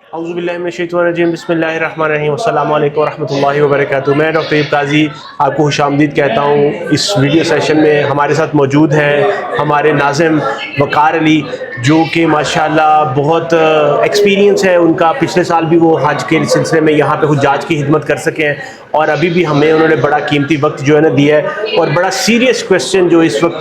औज़ुबिल्लाहिमिनश्शैतानिर्रजीम बिस्मिल्लाहिर्रहमानिर्रहीम अस्सलामु अलैकुम वरहमतुल्लाहि वबरकातुहू। मैं डॉक्टर अयूब काजी आपको खुशामदीद कहता हूँ। इस वीडियो सेशन में हमारे साथ मौजूद हैं हमारे नाज़िम वक़ार अली, जो कि माशाअल्लाह बहुत एक्सपीरियंस है उनका। पिछले साल भी वो हज के सिलसिले में यहाँ पे हुज्जाज की खिदमत कर सके हैं, और अभी भी हमें उन्होंने बड़ा कीमती वक्त जो है ना दिया है, और बड़ा सीरियस क्वेश्चन जो इस वक्त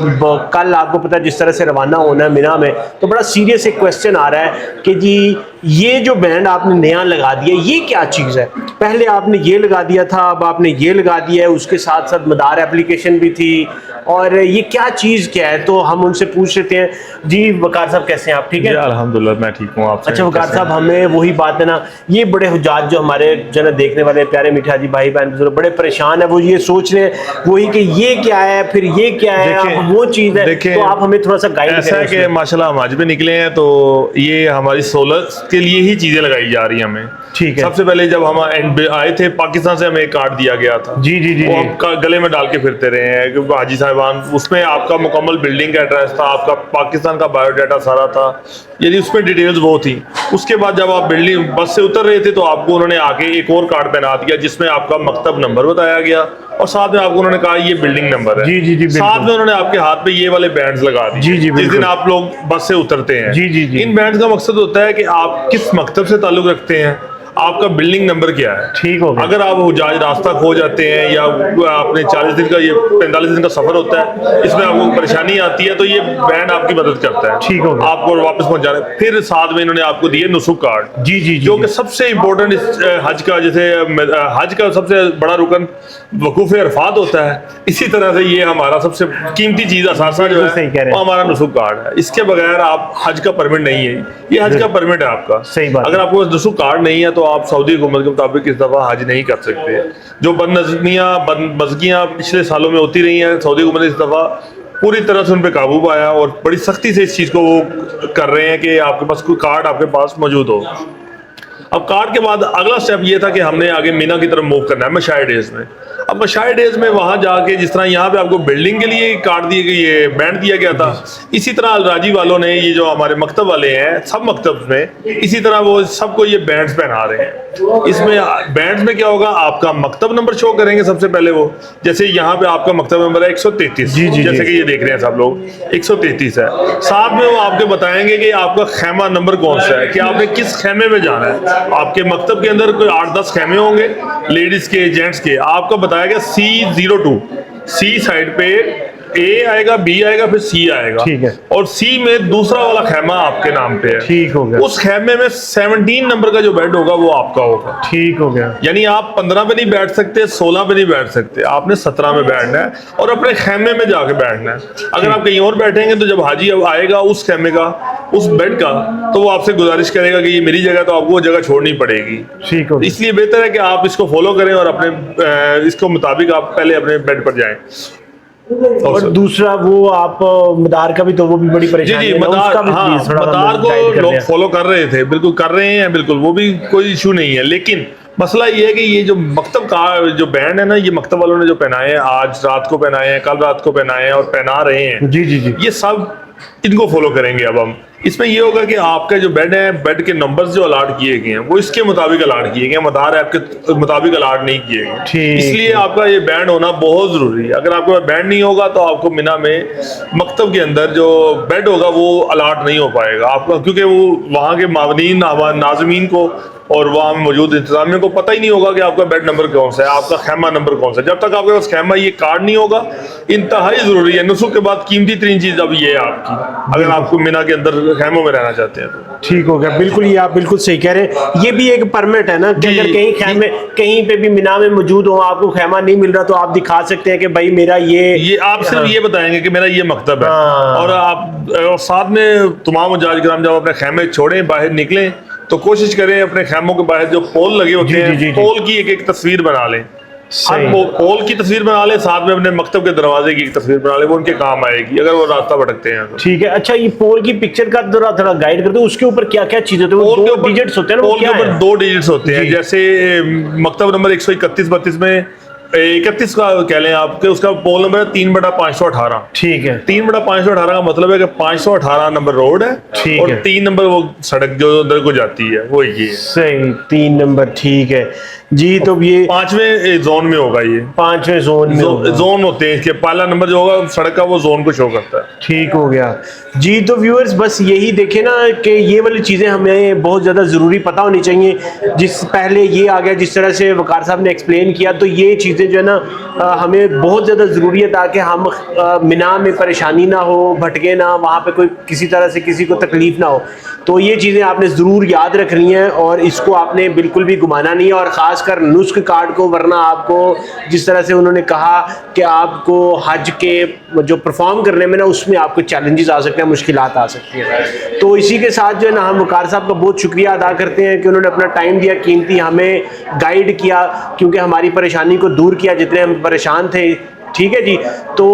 कल आपको पता है जिस तरह से रवाना होना है मिना में, तो बड़ा सीरियस एक क्वेश्चन आ रहा है कि जी ये जो बैंड आपने नया लगा दिया ये क्या चीज़ है। पहले आपने ये लगा दिया था, अब आपने ये लगा दिया है, उसके साथ साथ मदार एप्लीकेशन भी थी, और ये क्या चीज़ क्या है। तो हम उनसे पूछ लेते हैं। जी वकार साहब कैसे हैं आप? ठीक है अल्हम्दुलिल्लाह मैं ठीक हूँ। आप अच्छा वकार साहब, हमें वही बात है ना, ये बड़े हुज्जाज जो हमारे जन देखने वाले प्यारे मीठा जी भाई बहन बड़े परेशान है, वो ये सोच रहे हैं वही कि ये क्या है, फिर ये क्या है, वो चीज़ है। तो आप हमें थोड़ा सा गाइड ऐसा है कि माशाल्लाह हम आज भी निकले हैं, तो ये हमारी सोलर के लिए ही चीज़ें लगाई जा रही हैं हमें। ठीक है। सबसे पहले जब हम आए थे पाकिस्तान से, हमें एक कार्ड दिया गया था। जी जी जी, वो हम गले में डाल के फिरते रहे हैं हाजी साहिबान। उसमें आपका मुकम्मल बिल्डिंग का एड्रेस था, आपका पाकिस्तान का बायोडाटा सारा था, यानी उसमें डिटेल्स वो थी। उसके बाद जब आप बिल्डिंग बस से उतर रहे थे तो आपको उन्होंने आके एक और कार्ड पहना दिया जिसमें आपका मकतब नंबर बताया गया, और साथ में आपको उन्होंने कहा ये बिल्डिंग नंबर है। जी जी जी, साथ में उन्होंने आपके हाथ पे ये वाले बैंड्स लगा दिए। जी जी, जिस दिन आप लोग बस से उतरते हैं, जी जी जी, इन बैंड्स का मकसद होता है कि आप किस मकतब से ताल्लुक रखते हैं, आपका बिल्डिंग नंबर क्या है। ठीक हो गया। अगर आप हुज्जाज रास्ता खो जाते हैं, या आपने 40 दिन का, ये 45 दिन का सफर होता है, इसमें आपको परेशानी आती है, तो ये बैंड आपकी मदद करता है। ठीक हो गया। आपको वापस पहुंचाने। फिर साथ में इन्होंने आपको दिए नुसुक कार्ड, जी जी, जो कि सबसे इंपॉर्टेंट इस हज का, जैसे हज का सबसे बड़ा रुकन वकूफ अरफात होता है, इसी तरह से ये हमारा सबसे कीमती चीज असासा जो है वो हमारा नुसुक कार्ड है। इसके बगैर आप हज का परमिट नहीं है, ये हज का परमिट है आपका। सही बात। अगर आपको नुसुक कार्ड नहीं है तो आप सऊदी हुकूमत के मुताबिक इस दफा हज नहीं कर सकते। जो बदमज़गियाँ पिछले सालों में होती रही हैं, सऊदी हुकूमत ने इस दफा पूरी तरह से उन पर काबू पाया और बड़ी सख्ती से इस चीज़ को वो कर रहे हैं कि आपके पास कोई कार्ड आपके पास मौजूद हो। अब कार्ड के बाद अगला स्टेप ये था कि हमने आगे मीना की तरफ मूव करना है मशाए डेज में। अब मशाए डेज में वहां जाके, जिस तरह यहाँ पे आपको बिल्डिंग के लिए कार्ड दिए गए, ये बैंड दिया गया था, इसी तरह अलराजी वालों ने, ये जो हमारे मकतब वाले हैं सब मकतब में, इसी तरह वो सबको ये बैंड्स पहना रहे हैं। इसमें बैंड्स में क्या होगा, आपका मकतब नंबर शो करेंगे सबसे पहले वो। जैसे यहाँ पे आपका मकतब नंबर है 133, जैसे कि ये देख रहे हैं सब लोग 133 है। साथ में वो आपके बताएंगे कि आपका खेमा नंबर कौन सा है, कि आपने किस खेमे में जाना है। आपके मकतब के अंदर कोई 8-10 खेमे होंगे, लेडीज के, जेंट्स के। आपका बताया गया C02, सी साइड पे ए आएगा, बी आएगा, फिर सी आएगा। ठीक है। और सी में दूसरा वाला खेमा आपके नाम पे है। ठीक हो गया। उस खेमे में 17 नंबर का जो बेड होगा वो आपका होगा। ठीक हो गया। यानी आप 15 पे नहीं बैठ सकते, 16 पे नहीं बैठ सकते, आपने 17 में बैठना है और अपने खेमे में जाके बैठना है। अगर आप कहीं और बैठेंगे तो जब हाजी आएगा उस खेमे का, उस बेड का, तो वो आपसे गुजारिश करेगा कि ये मेरी जगह, तो आपको वो जगह छोड़नी पड़ेगी। ठीक हो। इसलिए बेहतर है कि आप इसको फॉलो करें और अपने इसको मुताबिक आप पहले अपने बेड पर जाएं। और दूसरा वो आप मदार का भी, तो वो भी बड़ी परेशानी जी है, मदार, उसका भी हाँ, मदार को लोग फॉलो कर रहे थे, बिल्कुल कर रहे हैं, बिल्कुल वो भी कोई इशू नहीं है। लेकिन मसला ये है कि ये जो मकतब का जो बैंड है ना, ये मकतब वालों ने जो पहनाए हैं, आज रात को पहनाए हैं, कल रात को पहनाए हैं और पहना रहे हैं। जी जी जी, ये सब इनको फॉलो करेंगे। अब हम इसमें ये होगा कि आपका जो बेड है, बेड के नंबर्स जो अलाट किए गए हैं वो इसके मुताबिक अलाट किए गए, मदार ऐप के मुताबिक अलाट नहीं किए गए। इसलिए आपका ये बैंड होना बहुत जरूरी है। अगर आपके पास बैंड नहीं होगा तो आपको मिना में मकतब के अंदर जो बेड होगा वो अलाट नहीं हो पाएगा आपका, क्योंकि वो वहाँ के मावनीन नाज़मीन को और वहाँ में मौजूद इंतजामिया को पता ही नहीं होगा कि आपका बेड नंबर कौन सा है, आपका खेमा नंबर कौन सा है। जब तक आपके पास खेमा, ये कार्ड नहीं होगा, इंतहाई जरूरी है। नुसुक के बाद कीमती तरीन चीज अब ये है आपकी, अगर आपको मिना के अंदर खेमों में रहना चाहते हैं तो। ठीक हो गया। बिल्कुल, ये आप बिल्कुल सही कह रहे हैं। ये भी एक परमिट है ना कि अगर कहीं खेमे, कहीं पे भी मिना में मौजूद हो, आपको खेमा नहीं मिल रहा, तो आप दिखा सकते हैं कि भाई मेरा ये आप सिर्फ ये बताएंगे कि मेरा ये मकतब है। और आप और साथ में तमाम हुज्जाज किराम जब अपने खेमे छोड़ें, बाहर निकलें, तो कोशिश करें अपने खेमों के बाहर जो पोल लगे होते हैं, पोल की एक तस्वीर बना लें। पोल की तस्वीर बना ले, साथ में अपने मकतब के दरवाजे की तस्वीर बना ले, वो उनके काम आएगी अगर वो रास्ता भटकते हैं तो। ठीक है। अच्छा, ये पोल की पिक्चर का थोड़ा गाइड कर दो, उसके ऊपर क्या क्या चीजें होती है? पोल के ऊपर डिजिट्स होते हैं ना, पोल के ऊपर 2 डिजिट्स होते हैं। जैसे मकतब नंबर 131-32 में 31 का कह लें आपके, उसका पोल नंबर है 3/518। ठीक है, 3/518 का मतलब है कि 518 नंबर रोड है ठीक और है। 3 नंबर वो सड़क जो उधर को जाती है वो ये है। सही, 3 नंबर, ठीक है जी। तो ये 5वें जोन में होगा ये। 5वें जोन में होगा। जोन होते हैं इसके, पहला नंबर जो होगा सड़क का वो जोन को शो करता है। ठीक हो गया जी। तो व्यूअर्स बस यही देखें ना कि ये वाली चीज़ें हमें बहुत ज़्यादा ज़रूरी पता होनी चाहिए। जिस पहले ये आ गया, जिस तरह से वकार साहब ने एक्सप्लेन किया, तो ये चीज़ें जो है ना हमें बहुत ज़्यादा ज़रूरी है, ताकि हम मिना में परेशानी ना हो, भटके ना, वहाँ पे कोई किसी तरह से किसी को तकलीफ़ ना हो। तो ये चीज़ें आपने ज़रूर याद रखनी है और इसको आपने बिल्कुल भी घुमाना नहीं है, और ख़ासकर नुस्ख कार्ड को, वरना आपको जिस तरह से उन्होंने कहा कि आपको हज के जो परफॉर्म करने में ना, उसमें आपको चैलेंजेस आ सकते हैं, मुश्किलात आ सकती हैं। तो इसी के साथ जो है ना, हम वकार साहब का बहुत शुक्रिया अदा करते हैं कि उन्होंने अपना टाइम दिया, कीमती, हमें गाइड किया, क्योंकि हमारी परेशानी को दूर किया जितने हम परेशान थे। ठीक है जी। तो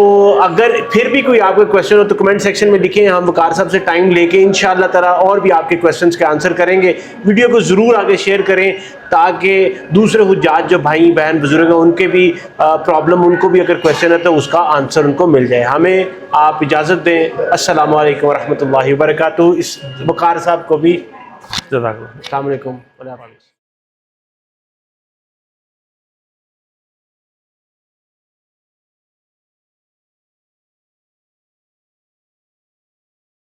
अगर फिर भी कोई आपका क्वेश्चन हो तो कमेंट सेक्शन में लिखें, हम वकार साहब से टाइम लेके इंशाअल्लाह ताला और भी आपके क्वेश्चंस के आंसर करेंगे। वीडियो को ज़रूर आगे शेयर करें, ताकि दूसरे हुज्जाज जो भाई बहन बुजुर्ग हैं, उनके भी प्रॉब्लम, उनको भी अगर क्वेश्चन है तो उसका आंसर उनको मिल जाए। हमें आप इजाज़त दें। अस्सलामु अलैकुम वरहमतुल्लाहि वबरकातुहू। इस वकार साहब को भी जज़ाकल्लाह। अस्सलाम वालेकुम।